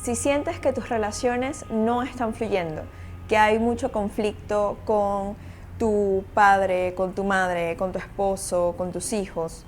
Si sientes que tus relaciones no están fluyendo, que hay mucho conflicto con tu padre, con tu madre, con tu esposo, con tus hijos,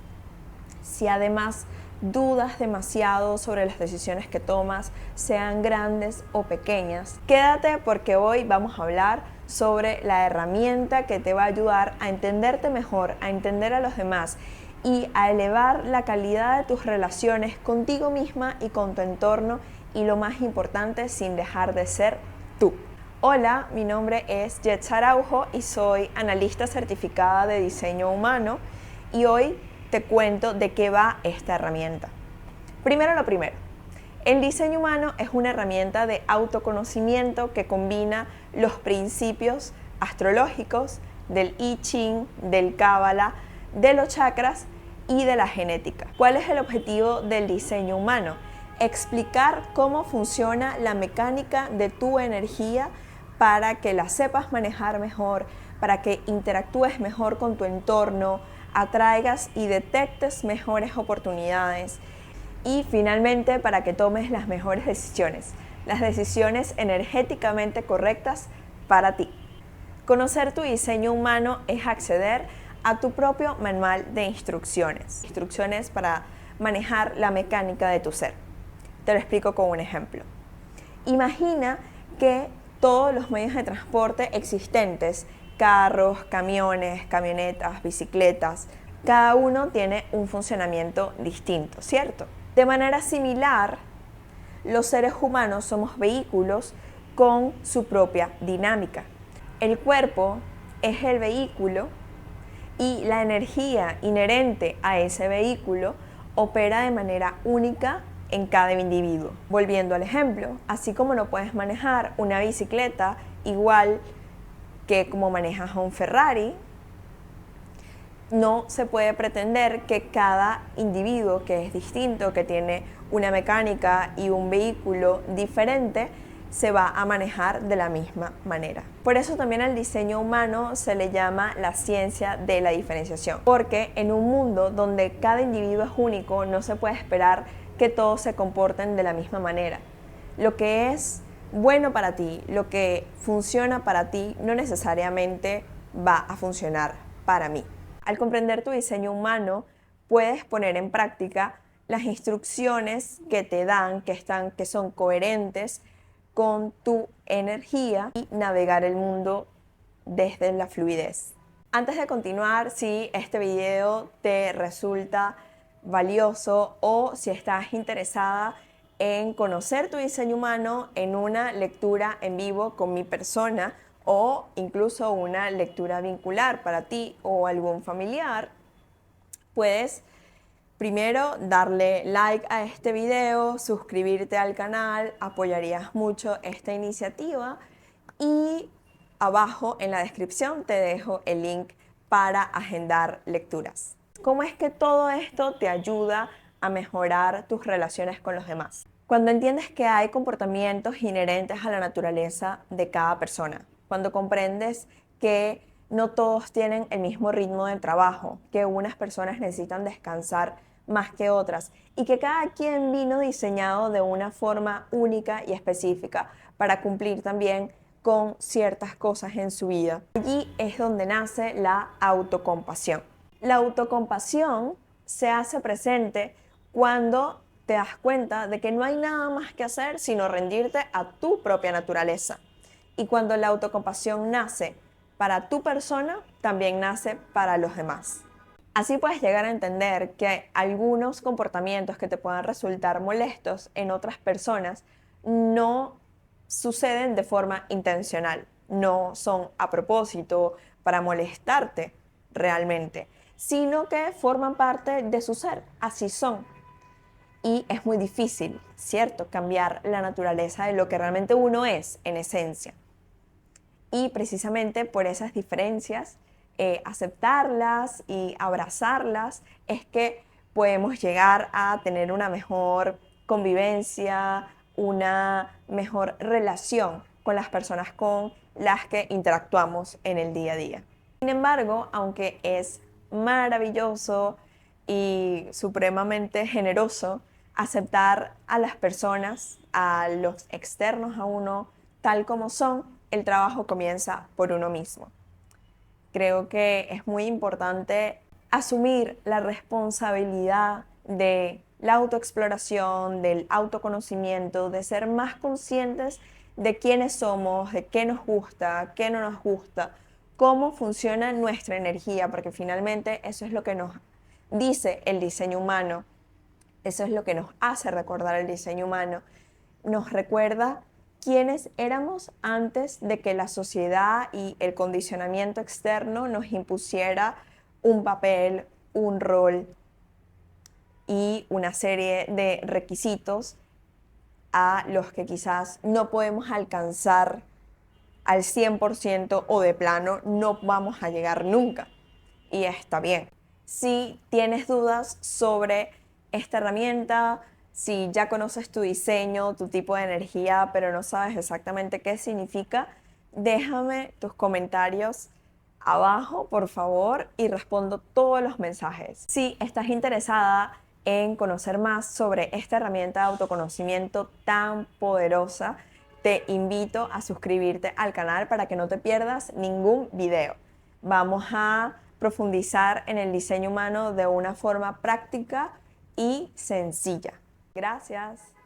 si además dudas demasiado sobre las decisiones que tomas, sean grandes o pequeñas, quédate porque hoy vamos a hablar sobre la herramienta que te va a ayudar a entenderte mejor, a entender a los demás y a elevar la calidad de tus relaciones contigo misma y con tu entorno, y lo más importante, sin dejar de ser tú. Hola, mi nombre es Yetza Araujo y soy analista certificada de diseño humano, y hoy te cuento de qué va esta herramienta. Primero lo primero, el diseño humano es una herramienta de autoconocimiento que combina los principios astrológicos del I Ching, del Cábala, de los chakras y de la genética. ¿Cuál es el objetivo del diseño humano? Explicar cómo funciona la mecánica de tu energía para que la sepas manejar mejor, para que interactúes mejor con tu entorno, atraigas y detectes mejores oportunidades y finalmente para que tomes las mejores decisiones, las decisiones energéticamente correctas para ti. Conocer tu diseño humano es acceder a tu propio manual de instrucciones para manejar la mecánica de tu ser. Te lo explico con un ejemplo. Imagina que todos los medios de transporte existentes, carros, camiones, camionetas, bicicletas, cada uno tiene un funcionamiento distinto, ¿cierto? De manera similar, los seres humanos somos vehículos con su propia dinámica. El cuerpo es el vehículo y la energía inherente a ese vehículo opera de manera única en cada individuo. Volviendo al ejemplo, así como no puedes manejar una bicicleta igual que como manejas un Ferrari, no se puede pretender que cada individuo que es distinto, que tiene una mecánica y un vehículo diferente, se va a manejar de la misma manera. Por eso también al diseño humano se le llama la ciencia de la diferenciación, porque en un mundo donde cada individuo es único, no se puede esperar que todos se comporten de la misma manera. Lo que es bueno para ti, lo que funciona para ti, no necesariamente va a funcionar para mí. Al comprender tu diseño humano, puedes poner en práctica las instrucciones que te dan, que son coherentes con tu energía, y navegar el mundo desde la fluidez. Antes de continuar, si este video te resulta valioso o si estás interesada en conocer tu diseño humano en una lectura en vivo con mi persona o incluso una lectura vincular para ti o algún familiar, puedes primero darle like a este video, suscribirte al canal, apoyarías mucho esta iniciativa, y abajo en la descripción te dejo el link para agendar lecturas. ¿Cómo es que todo esto te ayuda a mejorar tus relaciones con los demás? Cuando entiendes que hay comportamientos inherentes a la naturaleza de cada persona, cuando comprendes que no todos tienen el mismo ritmo de trabajo, que unas personas necesitan descansar más que otras y que cada quien vino diseñado de una forma única y específica para cumplir también con ciertas cosas en su vida. Allí es donde nace la autocompasión. La autocompasión se hace presente cuando te das cuenta de que no hay nada más que hacer sino rendirte a tu propia naturaleza. Y cuando la autocompasión nace para tu persona, también nace para los demás. Así puedes llegar a entender que algunos comportamientos que te puedan resultar molestos en otras personas no suceden de forma intencional, no son a propósito para molestarte realmente, sino que forman parte de su ser, así son. Y es muy difícil, ¿cierto?, cambiar la naturaleza de lo que realmente uno es en esencia. Y precisamente por esas diferencias, aceptarlas y abrazarlas, es que podemos llegar a tener una mejor convivencia, una mejor relación con las personas con las que interactuamos en el día a día. Sin embargo, aunque es maravilloso y supremamente generoso aceptar a las personas a los externos a uno tal como son, el trabajo comienza por uno mismo. Creo que es muy importante asumir la responsabilidad de la autoexploración, del autoconocimiento, de ser más conscientes de quiénes somos, de qué nos gusta, qué no nos gusta, cómo funciona nuestra energía, porque finalmente eso es lo que nos dice el diseño humano, eso es lo que nos hace recordar el diseño humano, nos recuerda quiénes éramos antes de que la sociedad y el condicionamiento externo nos impusiera un papel, un rol y una serie de requisitos a los que quizás no podemos alcanzar al 100% o de plano no vamos a llegar nunca. Y está bien. Si tienes dudas sobre esta herramienta, si ya conoces tu diseño, tu tipo de energía, pero no sabes exactamente qué significa, déjame tus comentarios abajo, por favor, y respondo todos los mensajes. Si estás interesada en conocer más sobre esta herramienta de autoconocimiento tan poderosa, te invito a suscribirte al canal para que no te pierdas ningún video. Vamos a profundizar en el diseño humano de una forma práctica y sencilla. Gracias.